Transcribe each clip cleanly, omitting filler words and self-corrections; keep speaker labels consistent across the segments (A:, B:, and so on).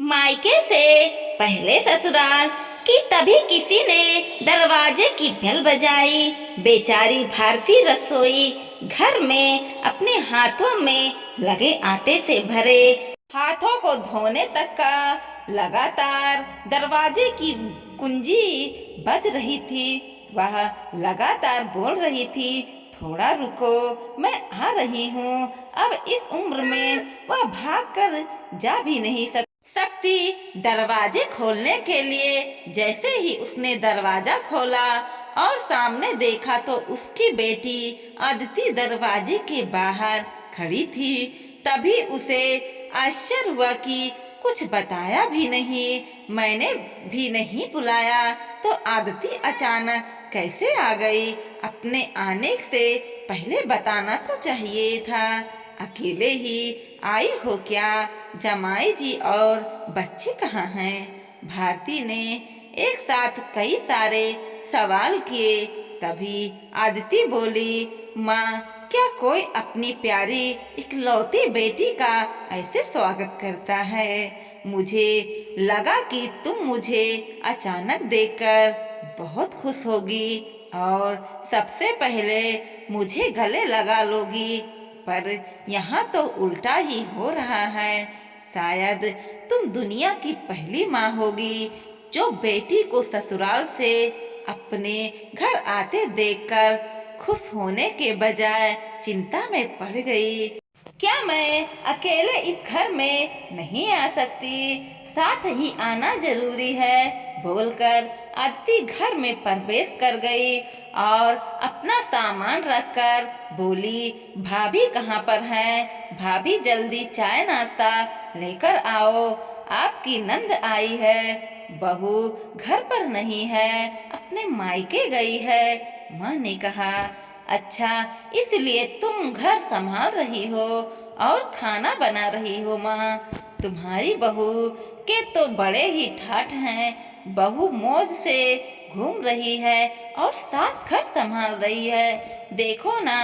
A: मायके से पहले ससुराल कि तभी किसी ने दरवाजे की बेल बजाई। बेचारी भारती रसोई घर में अपने हाथों में लगे आटे से भरे हाथों को धोने तक का लगातार दरवाजे की कुंजी बज रही थी। वह लगातार बोल रही थी, थोड़ा रुको, मैं आ रही हूँ। अब इस उम्र में वह भाग कर जा भी नहीं सकती। दरवाजे खोलने के लिए जैसे ही उसने दरवाजा खोला और सामने देखा तो उसकी बेटी अदिति दरवाजे के बाहर खड़ी थी। तभी उसे आश्चर्य हुआ कि कुछ बताया भी नहीं, मैंने भी नहीं बुलाया तो अदिति अचानक कैसे आ गई? अपने आने से पहले बताना तो चाहिए था। अकेले ही आई हो क्या? जमाई जी और बच्चे कहाँ हैं? भारती ने एक साथ कई सारे सवाल किए। तभी आदिति बोली, माँ, क्या कोई अपनी प्यारी इकलौती बेटी का ऐसे स्वागत करता है? मुझे लगा कि तुम मुझे अचानक देखकर बहुत खुश होगी और सबसे पहले मुझे गले लगा लोगी, पर यहाँ तो उल्टा ही हो रहा है। शायद तुम दुनिया की पहली माँ होगी जो बेटी को ससुराल से अपने घर आते देखकर खुश होने के बजाय चिंता में पड़ गई। क्या मैं अकेले इस घर में नहीं आ सकती? साथ ही आना जरूरी है, बोलकर आदिति घर में प्रवेश कर गई और अपना सामान रखकर बोली, भाभी कहाँ पर हैं? भाभी जल्दी चाय नाश्ता लेकर आओ, आपकी नंद आई है। बहू घर पर नहीं है, अपने मायके गई है। माँ ने कहा, अच्छा, इसलिए तुम घर संभाल रही हो और खाना बना रही हो। माँ, तुम्हारी बहू के तो बड़े ही ठाठ हैं। बहू मौज से घूम रही है और सास घर संभाल रही है। देखो ना,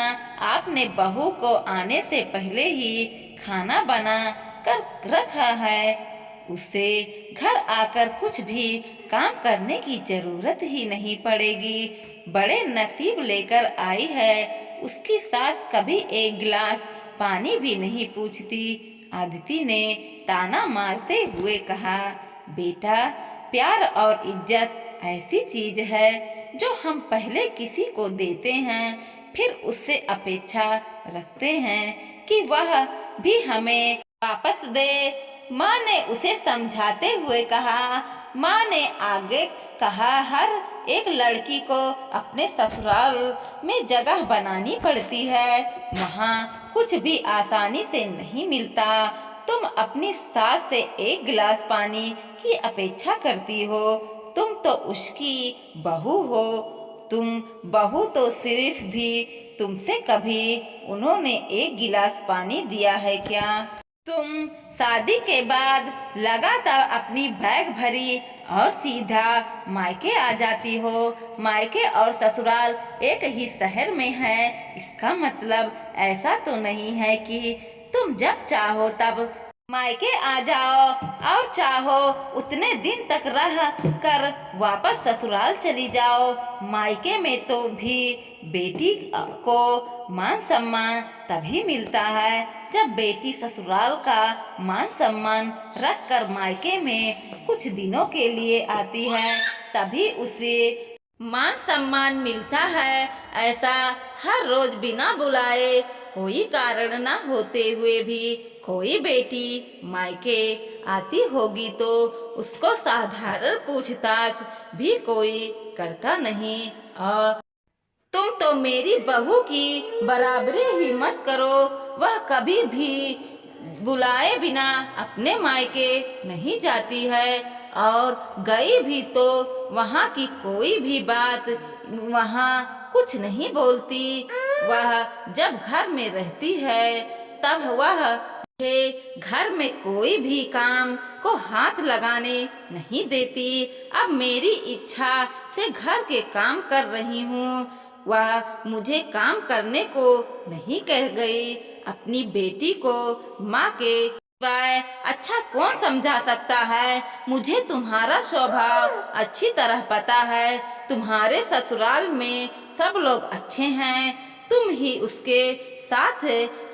A: आपने बहू को आने से पहले ही खाना बना कर रखा है। उसे घर आकर कुछ भी काम करने की जरूरत ही नहीं पड़ेगी। बड़े नसीब लेकर आई है। उसकी सास कभी एक गिलास पानी भी नहीं पूछती। आदिति ने ताना मारते हुए कहा, बेटा, प्यार और इज्जत ऐसी चीज है जो हम पहले किसी को देते हैं, फिर उससे अपेक्षा रखते हैं कि वह भी हमें वापस दे। माँ ने उसे समझाते हुए कहा। माँ ने आगे कहा, हर एक लड़की को अपने ससुराल में जगह बनानी पड़ती है। वहाँ कुछ भी आसानी से नहीं मिलता। तुम अपनी सास से एक गिलास पानी की अपेक्षा करती हो। तुम तो उसकी बहू हो। तुम बहू तो सिर्फ भी तुमसे कभी उन्होंने एक गिलास पानी दिया है क्या? तुम शादी के बाद लगातार अपनी बैग भरी और सीधा मायके आ जाती हो। मायके और ससुराल एक ही शहर में है। इसका मतलब ऐसा तो नहीं है कि तुम जब चाहो तब मायके आ जाओ और चाहो उतने दिन तक रह कर वापस ससुराल चली जाओ। मायके में तो भी बेटी को मान सम्मान तभी मिलता है जब बेटी ससुराल का मान सम्मान रख कर मायके में कुछ दिनों के लिए आती है, तभी उसे मान सम्मान मिलता है। ऐसा हर रोज बिना बुलाए, कोई कारण न होते हुए भी कोई बेटी मायके आती होगी तो उसको साधारण पूछताछ भी कोई करता नहीं। और तुम तो मेरी बहू की बराबरी ही मत करो। वह कभी भी बुलाए बिना अपने मायके नहीं जाती है और गई भी तो वहाँ की कोई भी बात वहाँ कुछ नहीं बोलती। वह जब घर में रहती है तब वह घर में कोई भी काम को हाथ लगाने नहीं देती। अब मेरी इच्छा से घर के काम कर रही हूँ। वह मुझे काम करने को नहीं कह गई। अपनी बेटी को माँ के वह अच्छा कौन समझा सकता है। मुझे तुम्हारा स्वभाव अच्छी तरह पता है। तुम्हारे ससुराल में सब लोग अच्छे हैं। तुम ही उसके साथ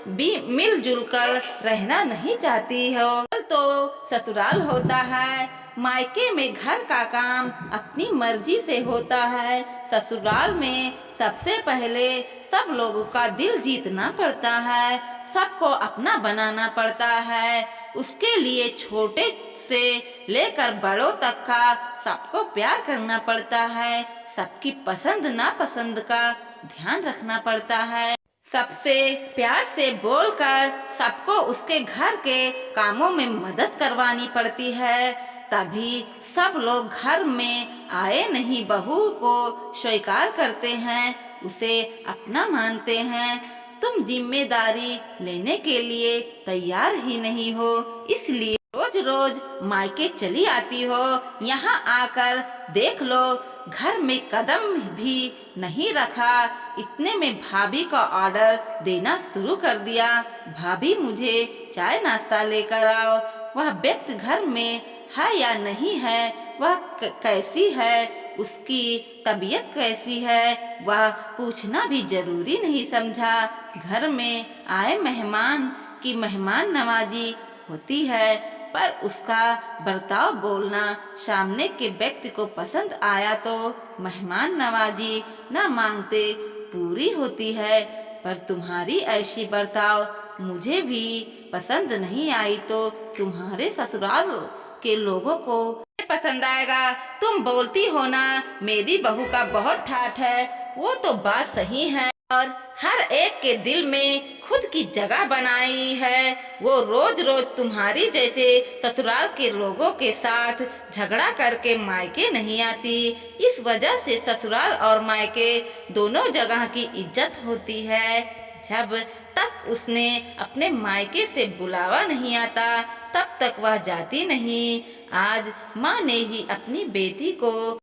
A: भी मिलजुल कर रहना नहीं चाहती हो। तो ससुराल होता है, मायके में घर का काम अपनी मर्जी से होता है। ससुराल में सबसे पहले सब लोगों का दिल जीतना पड़ता है, सबको अपना बनाना पड़ता है। उसके लिए छोटे से लेकर बड़ों तक का सबको प्यार करना पड़ता है। सबकी पसंद नापसंद का ध्यान रखना पड़ता है। सबसे प्यार से बोलकर सबको उसके घर के कामों में मदद करवानी पड़ती है। तभी सब लोग घर में आए नहीं बहू को स्वीकार करते हैं, उसे अपना मानते हैं। तुम जिम्मेदारी लेने के लिए तैयार ही नहीं हो, इसलिए रोज रोज मायके चली आती हो। यहाँ आकर देख लो, घर में कदम भी नहीं रखा। इतने में भाभी का ऑर्डर देना शुरू कर दिया। भाभी मुझे चाय नाश्ता लेकर आओ। वह व्यक्ति घर में है या नहीं है, वह कैसी है, उसकी तबीयत कैसी है, वह पूछना भी जरूरी नहीं समझा। घर में आए मेहमान की मेहमान नवाजी होती है, पर उसका बर्ताव बोलना सामने के व्यक्ति को पसंद आया तो मेहमान नवाजी न मांगते पूरी होती है। पर तुम्हारी ऐसी बर्ताव मुझे भी पसंद नहीं आई तो तुम्हारे ससुराल के लोगों को पसंद आएगा। तुम बोलती हो ना, मेरी बहू का बहुत ठाठ है। वो तो बात सही है और हर एक के दिल में खुद की जगह बनाई है। वो रोज रोज तुम्हारी जैसे ससुराल के लोगों के साथ झगड़ा करके मायके नहीं आती। इस वजह से ससुराल और मायके दोनों जगह की इज्जत होती है। जब तक उसने अपने मायके से बुलावा नहीं आता तब तक वह जाती नहीं। आज माँ ने ही अपनी बेटी को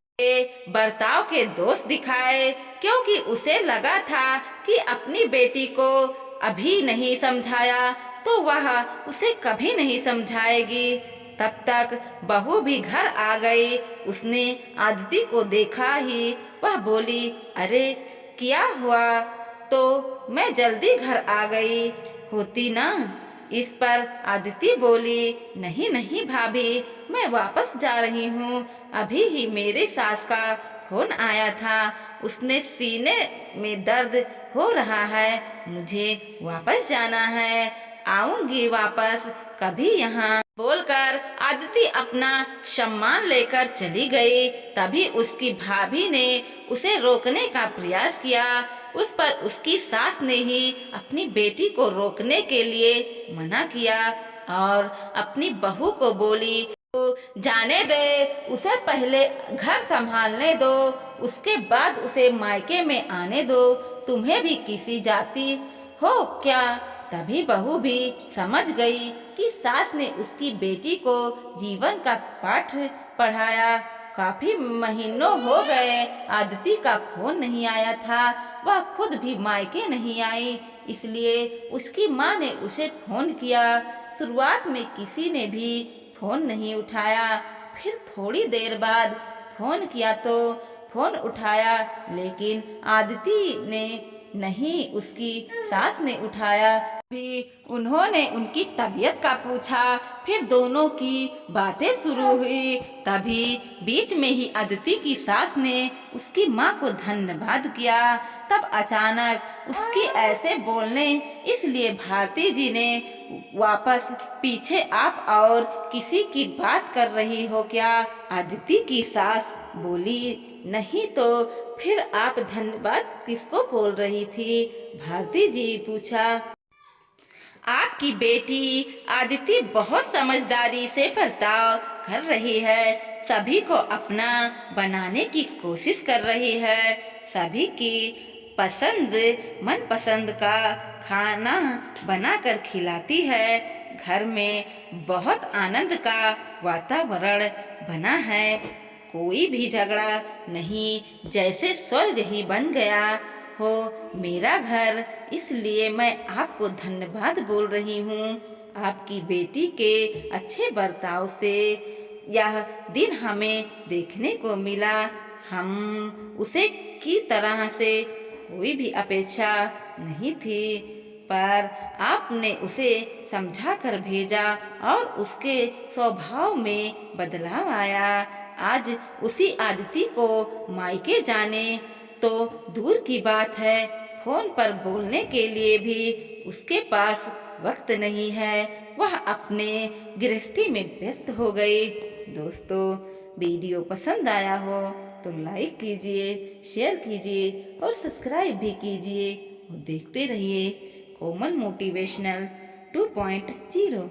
A: बर्ताव के दोष दिखाए, क्योंकि उसे लगा था कि अपनी बेटी को अभी नहीं समझाया तो वह उसे कभी नहीं समझाएगी। तब तक बहू भी घर आ गई। उसने आदिति को देखा ही वह बोली, अरे क्या हुआ, तो मैं जल्दी घर आ गई होती ना। इस पर आदिति बोली, नहीं नहीं भाभी, मैं वापस जा रही हूँ। अभी ही मेरे सास का फोन आया था, उसने सीने में दर्द हो रहा है, मुझे वापस जाना है, आऊंगी वापस कभी यहाँ। बोलकर आदिति अपना सम्मान लेकर चली गई। तभी उसकी भाभी ने उसे रोकने का प्रयास किया। उस पर उसकी सास ने ही अपनी बेटी को रोकने के लिए मना किया और अपनी बहू को बोली, तो जाने दे, उसे पहले घर संभालने दो, उसके बाद उसे मायके में आने दो। तुम्हें भी किसी जाति हो क्या। तभी बहू भी समझ गई कि सास ने उसकी बेटी को जीवन का पाठ पढ़ाया। काफी महीनों हो गए आदिति का फोन नहीं आया था। वह खुद भी मायके नहीं आई, इसलिए उसकी माँ ने उसे फोन किया। शुरुआत में किसी ने भी फोन नहीं उठाया। फिर थोड़ी देर बाद फोन किया तो फोन उठाया, लेकिन आदिति ने नहीं, उसकी सास ने उठाया। भी उन्होंने उनकी तबीयत का पूछा। फिर दोनों की बातें शुरू हुई। तभी बीच में ही अदिति की सास ने उसकी माँ को धन्यवाद किया। तब अचानक उसके ऐसे बोलने इसलिए भारती जी ने वापस, पीछे आप और किसी की बात कर रही हो क्या। अदिति की सास बोली, नहीं तो फिर आप धन्यवाद किसको बोल रही थी। भारती जी पूछा, आपकी बेटी आदिति बहुत समझदारी से बर्ताव कर रही है, सभी को अपना बनाने की कोशिश कर रही है, सभी की पसंद मनपसंद का खाना बनाकर खिलाती है। घर में बहुत आनंद का वातावरण बना है, कोई भी झगड़ा नहीं, जैसे स्वर्ग ही बन गया हो मेरा घर। इसलिए मैं आपको धन्यवाद बोल रही हूँ। आपकी बेटी के अच्छे बर्ताव से यह दिन हमें देखने को मिला। हम उसे की तरह से कोई भी अपेक्षा नहीं थी, पर आपने उसे समझा कर भेजा और उसके स्वभाव में बदलाव आया। आज उसी आदिति को मायके जाने तो दूर की बात है, फोन पर बोलने के लिए भी उसके पास वक्त नहीं है। वह अपने गृहस्थी में व्यस्त हो गई। दोस्तों, वीडियो पसंद आया हो तो लाइक कीजिए, शेयर कीजिए और सब्सक्राइब भी कीजिए और देखते रहिए कोमल मोटिवेशनल 2.0।